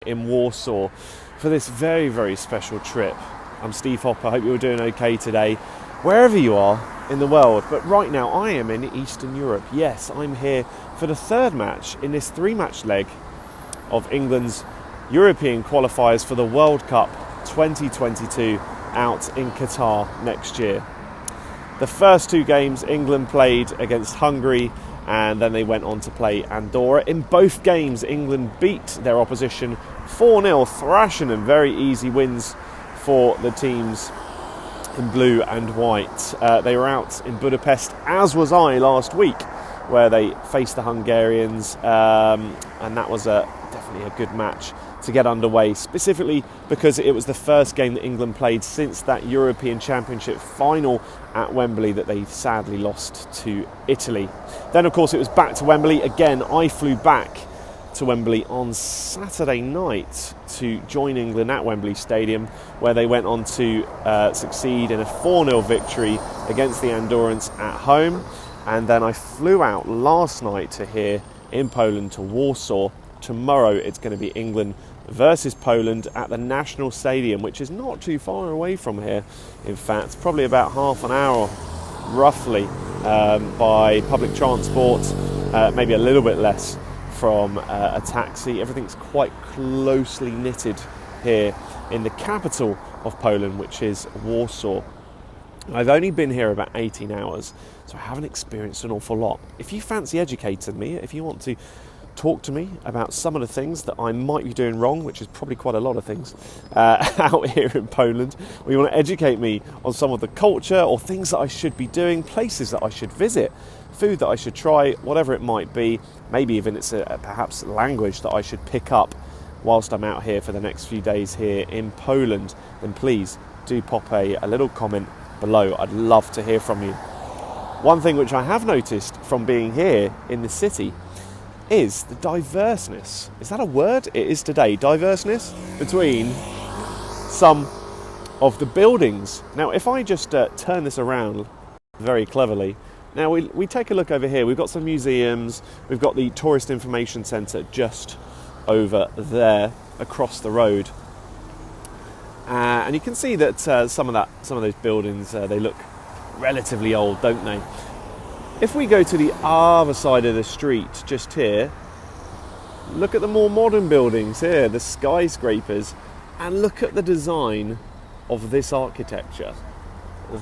in Warsaw for this very, very special trip. I'm Steve Hopper. I hope you're doing okay today, wherever you are in the world. But right now I am in Eastern Europe. Yes, I'm here for the third match in this three-match leg of England's European qualifiers for the World Cup 2022 out in Qatar next year. The first two games England played against Hungary, and then they went on to play Andorra. In both games, England beat their opposition 4-0, thrashing them. Very easy wins for the teams in blue and white. They were out in Budapest, as was I last week, where they faced the Hungarians, and that was definitely a good match to get underway, specifically because it was the first game that England played since that European Championship final at Wembley that they sadly lost to Italy. Then of course it was back to Wembley again. I flew back to Wembley on Saturday night to join England at Wembley Stadium, where they went on to succeed in a 4-0 victory against the Andorrans at home. And then I flew out last night to here in Poland to Warsaw. Tomorrow it's going to be England versus Poland at the National Stadium, which is not too far away from here. In fact, probably about half an hour roughly by public transport, maybe a little bit less from a taxi. Everything's quite closely knitted here in the capital of Poland, which is Warsaw. I've only been here about 18 hours, so I haven't experienced an awful lot. If you fancy educating me, if you want to talk to me about some of the things that I might be doing wrong, which is probably quite a lot of things out here in Poland, or you want to educate me on some of the culture or things that I should be doing, places that I should visit, food that I should try, whatever it might be, maybe even it's perhaps language that I should pick up whilst I'm out here for the next few days here in Poland, then please do pop a little comment below. I'd love to hear from you. One thing which I have noticed from being here in the city is the diverseness. Is that a word? It is today. Diverseness between some of the buildings. Now, if I just turn this around very cleverly, now we take a look over here. We've got some museums. We've got the Tourist Information Centre just over there across the road. And you can see that some of those buildings, they look relatively old, don't they? If we go to the other side of the street, just here, look at the more modern buildings here, the skyscrapers, and look at the design of this architecture.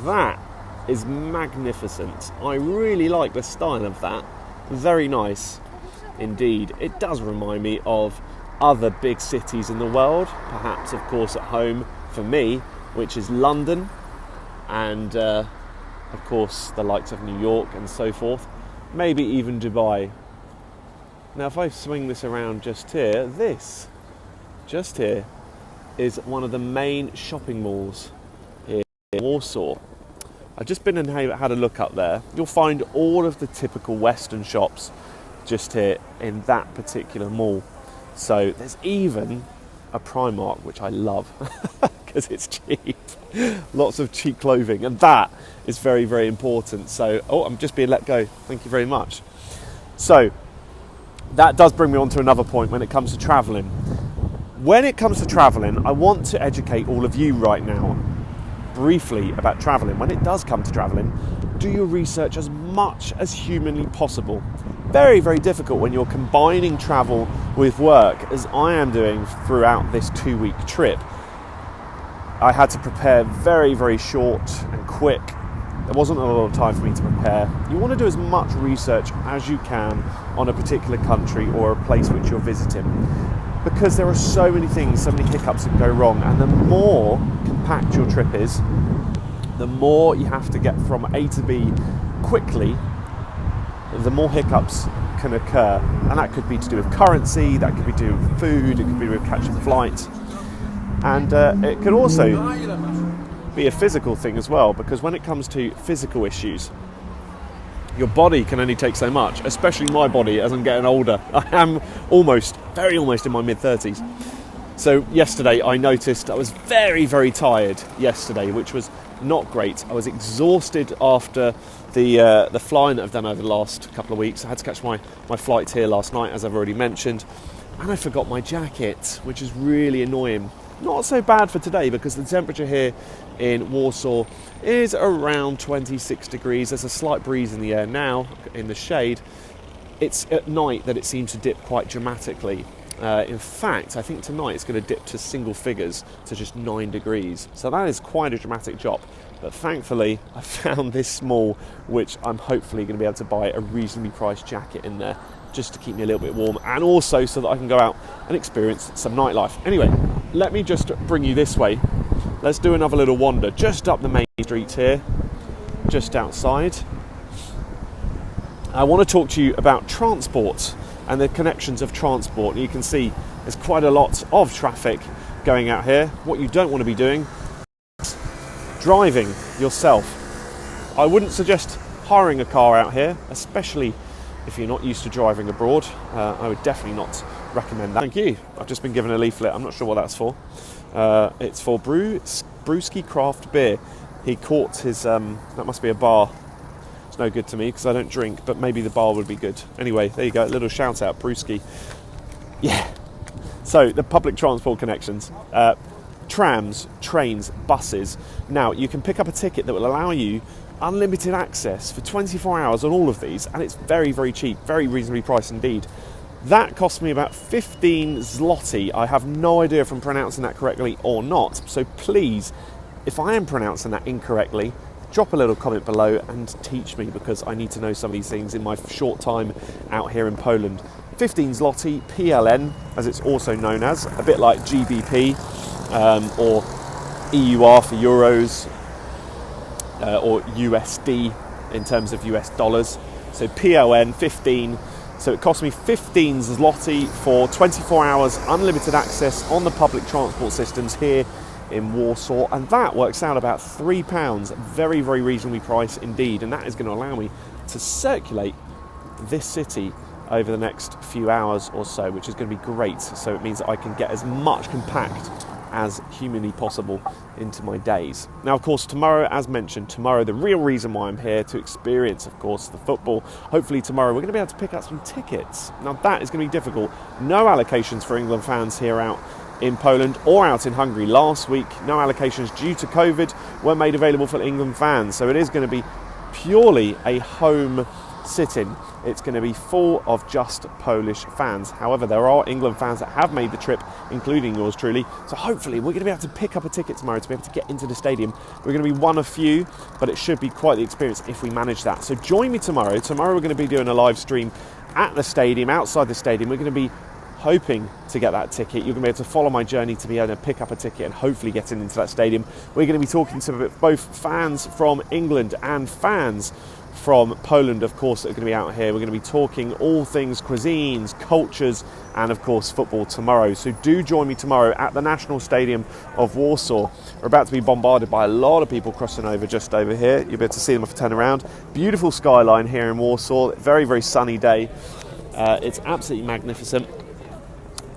That is magnificent. I really like the style of that. Very nice indeed. It does remind me of other big cities in the world, perhaps, of course, at home for me, which is London, and of course the likes of New York and so forth, maybe even Dubai. Now if I swing this around just here, this just here is one of the main shopping malls here in Warsaw. I've just been and had a look up there. You'll find all of the typical Western shops just here in that particular mall. So there's even a Primark, which I love because it's cheap. Lots of cheap clothing, and that is very, very important. So, I'm just being let go. Thank you very much. So that does bring me on to another point when it comes to travelling. When it comes to travelling, I want to educate all of you right now briefly about travelling. When it does come to travelling, do your research as much as humanly possible. Very, very difficult when you're combining travel with work, as I am doing throughout this 2-week trip. I had to prepare very, very short and quick. There wasn't a lot of time for me to prepare. You want to do as much research as you can on a particular country or a place which you're visiting, because there are so many things, so many hiccups that go wrong, and the more compact your trip is, the more you have to get from A to B quickly, the more hiccups can occur. And that could be to do with currency, that could be to do with food, it could be to do with catching flights. And it could also be a physical thing as well, because when it comes to physical issues, your body can only take so much, especially my body as I'm getting older. I am very almost in my mid-30s. So yesterday I noticed I was very, very tired yesterday, which was not great. I was exhausted after the flying that I've done over the last couple of weeks. I had to catch my flight here last night, as I've already mentioned. and I forgot my jacket, which is really annoying. Not so bad for today because the temperature here in Warsaw is around 26 degrees. There's a slight breeze in the air now in the shade. It's at night that it seems to dip quite dramatically. In fact, I think tonight it's going to dip to single figures to just 9 degrees. So that is quite a dramatic drop. But thankfully, I found this small, which I'm hopefully going to be able to buy a reasonably priced jacket in there just to keep me a little bit warm, and also so that I can go out and experience some nightlife. Anyway, let me just bring you this way. Let's do another little wander just up the main street here, just outside. I want to talk to you about transport and the connections of transport. You can see there's quite a lot of traffic going out here. What you don't want to be doing is driving yourself. I wouldn't suggest hiring a car out here, especially if you're not used to driving abroad. I would definitely not recommend that. Thank you. I've just been given a leaflet. I'm not sure what that's for. It's for Brewski Craft Beer. He caught his, that must be a bar. It's no good to me because I don't drink, but maybe the bar would be good. Anyway, there you go, a little shout out, Brewski. Yeah. So, the public transport connections. Trams, trains, buses. Now, you can pick up a ticket that will allow you unlimited access for 24 hours on all of these, and it's very, very cheap, very reasonably priced indeed. That cost me about 15 zloty. I have no idea if I'm pronouncing that correctly or not, so please, if I am pronouncing that incorrectly, drop a little comment below and teach me, because I need to know some of these things in my short time out here in Poland. 15 zloty, PLN, as it's also known as, a bit like GBP or EUR for euros, or USD in terms of US dollars. So PLN 15. So it cost me 15 zloty for 24 hours unlimited access on the public transport systems here in Warsaw, and that works out about £3. Very, very reasonably priced indeed, and that is going to allow me to circulate this city over the next few hours or so, which is going to be great. So it means that I can get as much compact as humanly possible into my days. Now, of course, tomorrow, as mentioned, the real reason why I'm here, to experience, of course, the football. Hopefully tomorrow we're going to be able to pick up some tickets. Now, that is going to be difficult. No allocations for England fans here out in Poland or out in Hungary. Last week, no allocations due to COVID were made available for England fans. So it is going to be purely a home sit-in. It's going to be full of just Polish fans. However, there are England fans that have made the trip, including yours truly. So hopefully we're going to be able to pick up a ticket tomorrow to be able to get into the stadium. We're going to be one of few, but it should be quite the experience if we manage that. So join me tomorrow. Tomorrow we're going to be doing a live stream at the stadium, outside the stadium. We're going to be hoping to get that ticket. You're going to be able to follow my journey to be able to pick up a ticket and hopefully get into that stadium. We're going to be talking to both fans from England and fans from Poland, of course, that are going to be out here. We're going to be talking all things cuisines, cultures, and of course football tomorrow. So do join me tomorrow at the National Stadium of Warsaw. We're about to be bombarded by a lot of people crossing over just over here. You'll be able to see them if I turn around. Beautiful skyline here in Warsaw. Very, very sunny day. It's absolutely magnificent.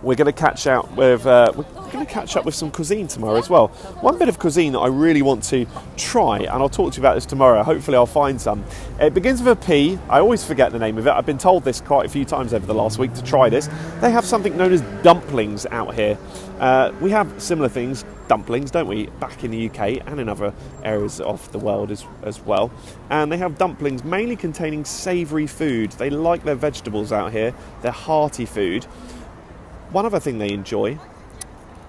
We're going to catch up with some cuisine tomorrow as well. One bit of cuisine that I really want to try, and I'll talk to you about this tomorrow. Hopefully I'll find some. It begins with a P. I always forget the name of it. I've been told this quite a few times over the last week to try this. They have something known as dumplings out here. We have similar things, dumplings, don't we, back in the UK and in other areas of the world as well. And they have dumplings mainly containing savoury food. They like their vegetables out here. They're hearty food. One other thing they enjoy,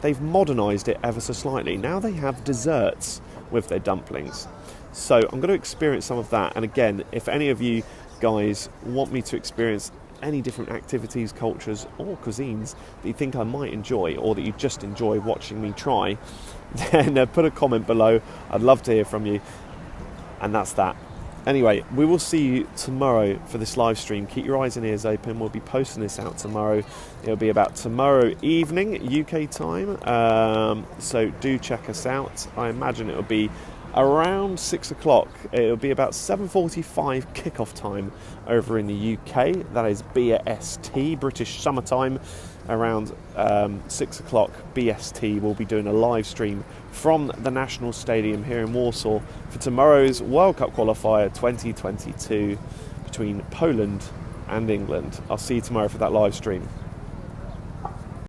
they've modernised it ever so slightly. Now they have desserts with their dumplings. So I'm going to experience some of that. And again, if any of you guys want me to experience any different activities, cultures or cuisines that you think I might enjoy, or that you just enjoy watching me try, then put a comment below. I'd love to hear from you. And that's that. Anyway, we will see you tomorrow for this live stream. Keep your eyes and ears open. We'll be posting this out tomorrow. It'll be about tomorrow evening, UK time. So do check us out. I imagine it'll be around 6 o'clock. It'll be about 7:45 kickoff time over in the UK. That is BST, British summertime. Around 6 o'clock BST, we'll be doing a live stream from the National Stadium here in Warsaw for tomorrow's World Cup Qualifier 2022 between Poland and England. I'll see you tomorrow for that live stream.